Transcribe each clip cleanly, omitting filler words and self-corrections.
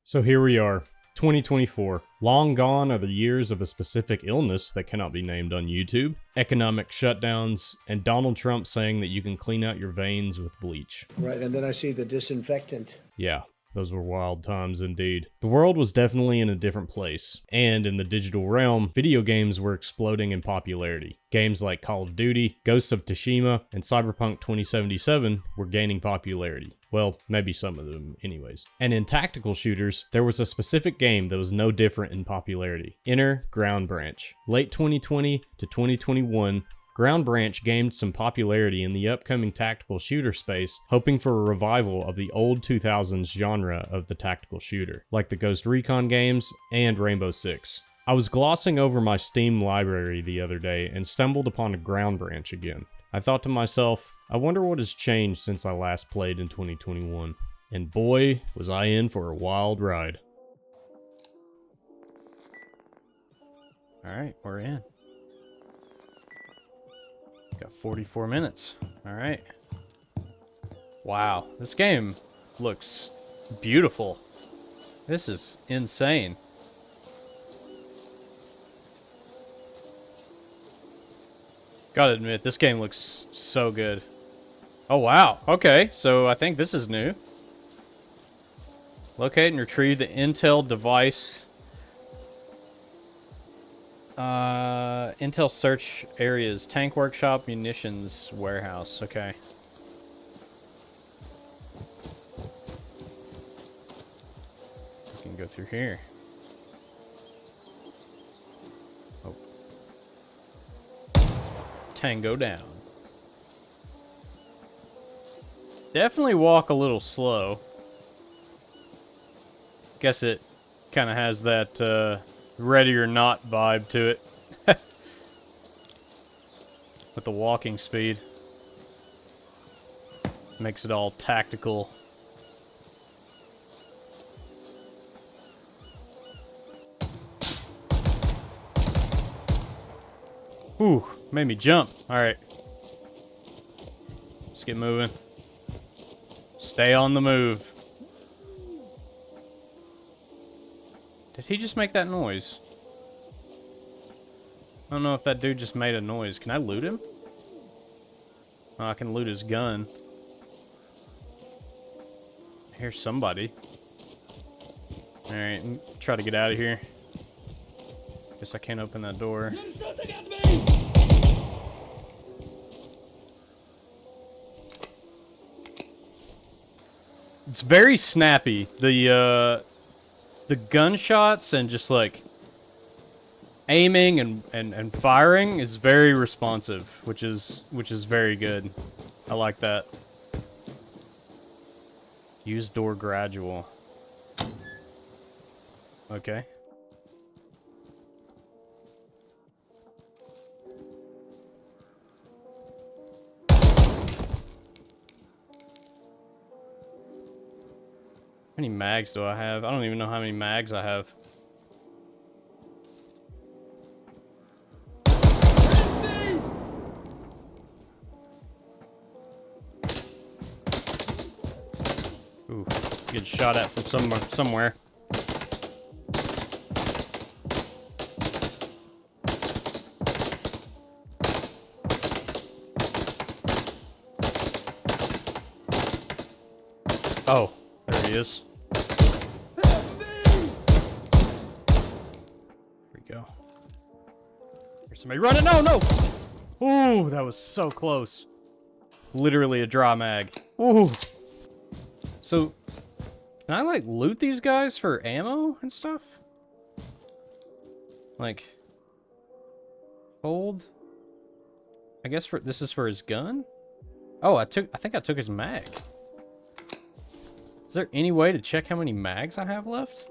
So here we are, 2024. Long gone are the years of a specific illness that cannot be named on YouTube, economic shutdowns, and Donald Trump saying that you can clean out your veins with bleach. Right, and then I see the disinfectant. Yeah, those were wild times indeed. The world was definitely in a different place, and in the digital realm, video games were exploding in popularity. Games like Call of Duty, Ghost of Tsushima, and Cyberpunk 2077 were gaining popularity. Well, maybe some of them anyways. And in tactical shooters, there was a specific game that was no different in popularity. Enter Ground Branch. Late 2020 to 2021, Ground Branch gained some popularity in the upcoming tactical shooter space, hoping for a revival of the old 2000s genre of the tactical shooter, like the Ghost Recon games and Rainbow Six. I was glossing over my Steam library the other day and stumbled upon a Ground Branch again. I thought to myself, I wonder what has changed since I last played in 2021. And boy, was I in for a wild ride. Alright, we're in. Got 44 minutes. Alright. Wow, this game looks beautiful. This is insane. Gotta admit, this game looks so good. Oh, wow. Okay, so I think this is new. Locate and retrieve the Intel device. Intel search areas. Tank workshop, munitions, warehouse. Okay. We can go through here. Oh. Tango down. Definitely walk a little slow. Guess it kind of has that ready or not vibe to it. With the walking speed. Makes it all tactical. Whew, made me jump. Alright. Let's get moving. Stay on the move. Did he just make that noise? I don't know if that dude just made a noise. Can I loot him? Oh, I can loot his gun. Here's somebody. Alright, try to get out of here. Guess I can't open that door. It's very snappy. The gunshots and just like aiming and firing is very responsive, which is very good. I like that. Use door gradual. Okay. How many mags do I have? I don't even know how many mags I have. Ooh, get shot at from somewhere. Oh, there he is. Somebody running! No, no! Ooh, that was so close. Literally a draw mag. Ooh. So, can I like loot these guys for ammo and stuff? Like, hold. I guess this is for his gun. Oh, I think I took his mag. Is there any way to check how many mags I have left?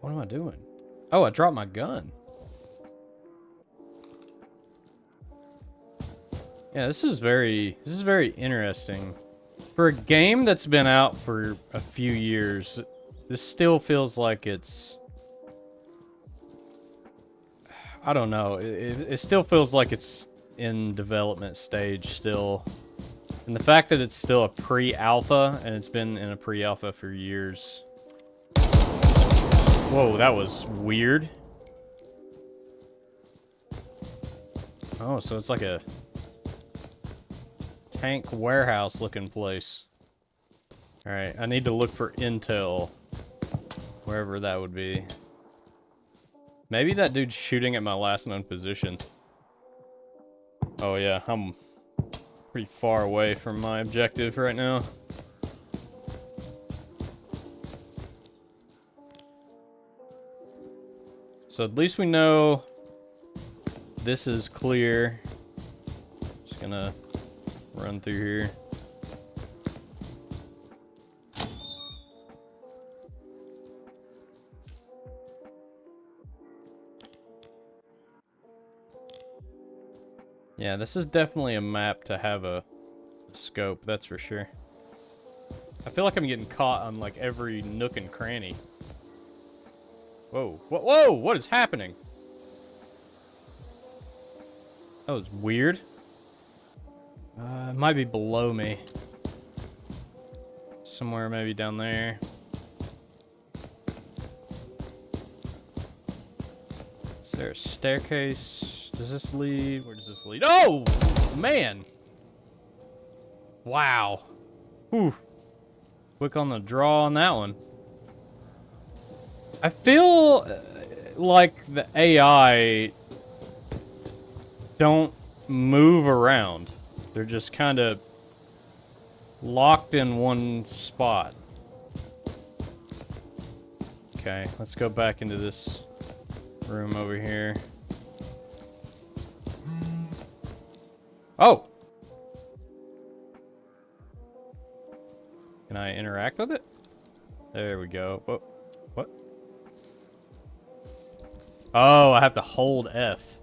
What am I doing? Oh, I dropped my gun. Yeah, this is very interesting. For a game that's been out for a few years, this still feels like it's... I don't know. It still feels like it's in development stage still. And the fact that it's still a pre-alpha, and it's been in a pre-alpha for years. Whoa, that was weird. Oh, so it's like a tank warehouse looking place. Alright, I need to look for intel. Wherever that would be. Maybe that dude's shooting at my last known position. Oh yeah, I'm pretty far away from my objective right now. So at least we know this is clear. Just gonna run through here. Yeah, this is definitely a map to have a scope, that's for sure. I feel like I'm getting caught on like every nook and cranny. Whoa, whoa, what is happening? That was weird. It might be below me. Somewhere maybe down there. Is there a staircase? Does this lead? Where does this lead? Oh, man. Wow. Whew. Quick on the draw on that one. I feel like the AI don't move around. They're just kind of locked in one spot. Okay, let's go back into this room over here. Oh! Can I interact with it? There we go. Whoa. What? Oh, I have to hold F.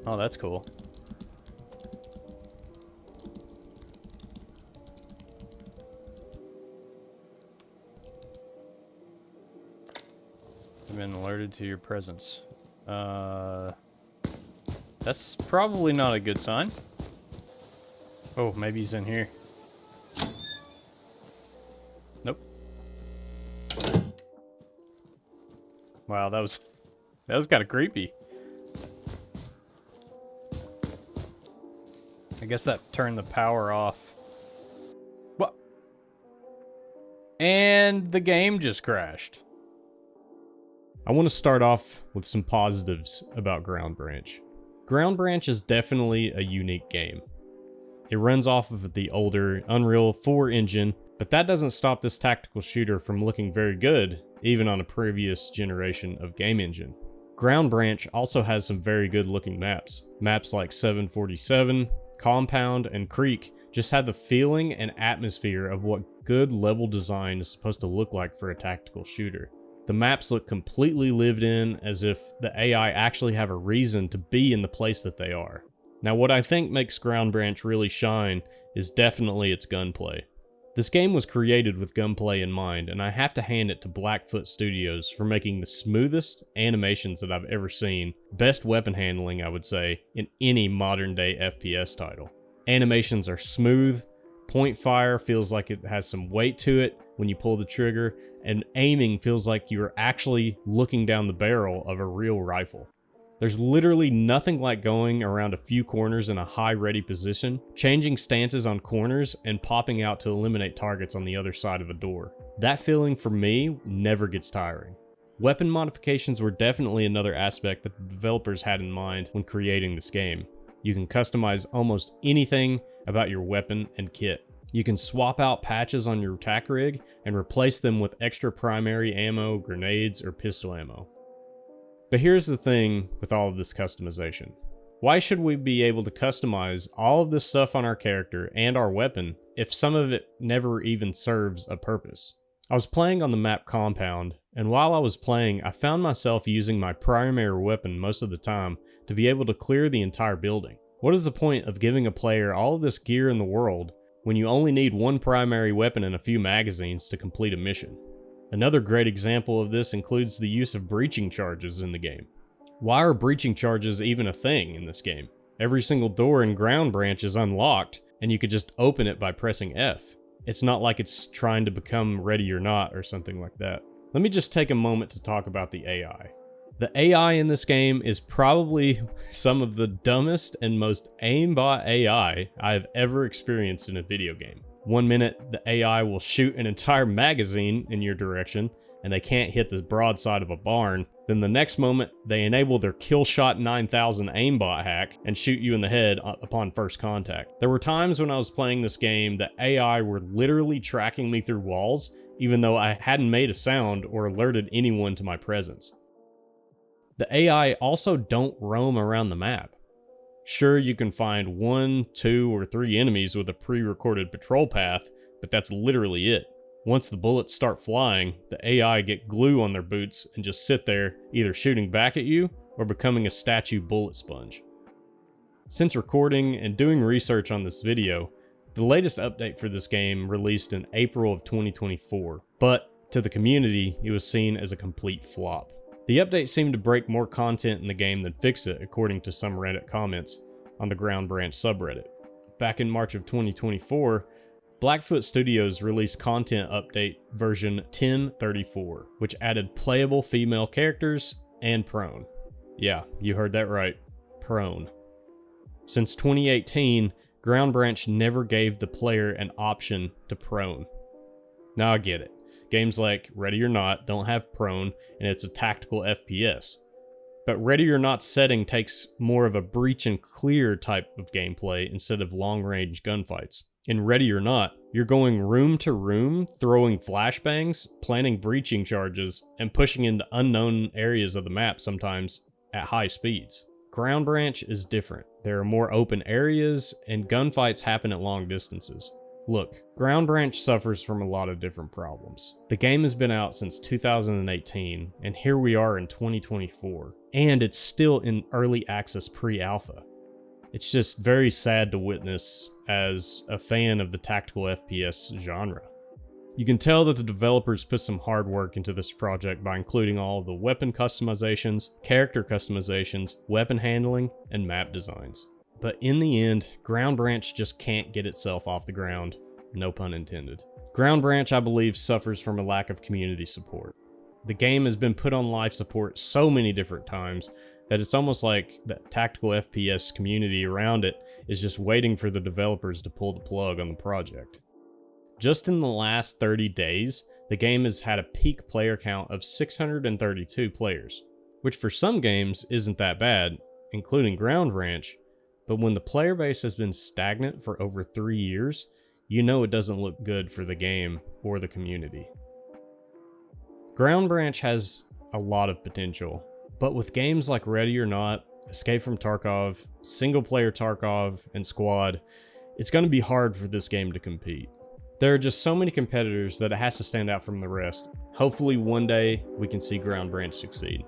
Oh, that's cool. I've been alerted to your presence. That's probably not a good sign. Oh, maybe he's in here. Nope. Wow, that was kind of creepy. I guess that turned the power off. What? And the game just crashed. I want to start off with some positives about Ground Branch. Ground Branch is definitely a unique game. It runs off of the older Unreal 4 engine, but that doesn't stop this tactical shooter from looking very good, even on a previous generation of game engine. Ground Branch also has some very good looking maps. Maps like 747, Compound, and Creek just had the feeling and atmosphere of what good level design is supposed to look like for a tactical shooter. The maps look completely lived in, as if the AI actually have a reason to be in the place that they are. Now, what I think makes Ground Branch really shine is definitely its gunplay. This game was created with gunplay in mind, and I have to hand it to Blackfoot Studios for making the smoothest animations that I've ever seen, best weapon handling, I would say, in any modern day FPS title. Animations are smooth, point fire feels like it has some weight to it when you pull the trigger, and aiming feels like you're actually looking down the barrel of a real rifle. There's literally nothing like going around a few corners in a high ready position, changing stances on corners, and popping out to eliminate targets on the other side of a door. That feeling for me never gets tiring. Weapon modifications were definitely another aspect that the developers had in mind when creating this game. You can customize almost anything about your weapon and kit. You can swap out patches on your tac rig and replace them with extra primary ammo, grenades, or pistol ammo. But here's the thing with all of this customization. Why should we be able to customize all of this stuff on our character and our weapon if some of it never even serves a purpose? I was playing on the map Compound, and while I was playing, I found myself using my primary weapon most of the time to be able to clear the entire building. What is the point of giving a player all of this gear in the world when you only need one primary weapon and a few magazines to complete a mission? Another great example of this includes the use of breaching charges in the game. Why are breaching charges even a thing in this game? Every single door in Ground Branch is unlocked, and you could just open it by pressing F. It's not like it's trying to become Ready or Not or something like that. Let me just take a moment to talk about the AI. The AI in this game is probably some of the dumbest and most aimbot AI I've ever experienced in a video game. One minute, the AI will shoot an entire magazine in your direction, and they can't hit the broadside of a barn. Then the next moment, they enable their Killshot 9000 aimbot hack and shoot you in the head upon first contact. There were times when I was playing this game that AI were literally tracking me through walls, even though I hadn't made a sound or alerted anyone to my presence. The AI also don't roam around the map. Sure, you can find 1, 2, or 3 enemies with a pre-recorded patrol path, but that's literally it. Once the bullets start flying, the AI get glue on their boots and just sit there, either shooting back at you or becoming a statue bullet sponge. Since recording and doing research on this video, the latest update for this game released in April of 2024, but to the community, it was seen as a complete flop. The update seemed to break more content in the game than fix it, according to some Reddit comments on the Ground Branch subreddit. Back in March of 2024, Blackfoot Studios released content update version 1034, which added playable female characters and prone. Yeah, you heard that right, prone. Since 2018, Ground Branch never gave the player an option to prone. Now I get it. Games like Ready or Not don't have prone, and it's a tactical FPS. But Ready or Not setting takes more of a breach and clear type of gameplay instead of long-range gunfights. In Ready or Not, you're going room to room, throwing flashbangs, planting breaching charges, and pushing into unknown areas of the map sometimes at high speeds. Ground Branch is different. There are more open areas, and gunfights happen at long distances. Look, Ground Branch suffers from a lot of different problems. The game has been out since 2018, and here we are in 2024, and it's still in early access pre-alpha. It's just very sad to witness as a fan of the tactical FPS genre. You can tell that the developers put some hard work into this project by including all of the weapon customizations, character customizations, weapon handling, and map designs. But in the end, Ground Branch just can't get itself off the ground, no pun intended. Ground Branch, I believe, suffers from a lack of community support. The game has been put on live support so many different times that it's almost like the tactical FPS community around it is just waiting for the developers to pull the plug on the project. Just in the last 30 days, the game has had a peak player count of 632 players, which for some games isn't that bad, including Ground Branch. But when the player base has been stagnant for over 3 years, you know it doesn't look good for the game or the community. Ground Branch has a lot of potential, but with games like Ready or Not, Escape from Tarkov, Single Player Tarkov, and Squad, it's going to be hard for this game to compete. There are just so many competitors that it has to stand out from the rest. Hopefully one day we can see Ground Branch succeed.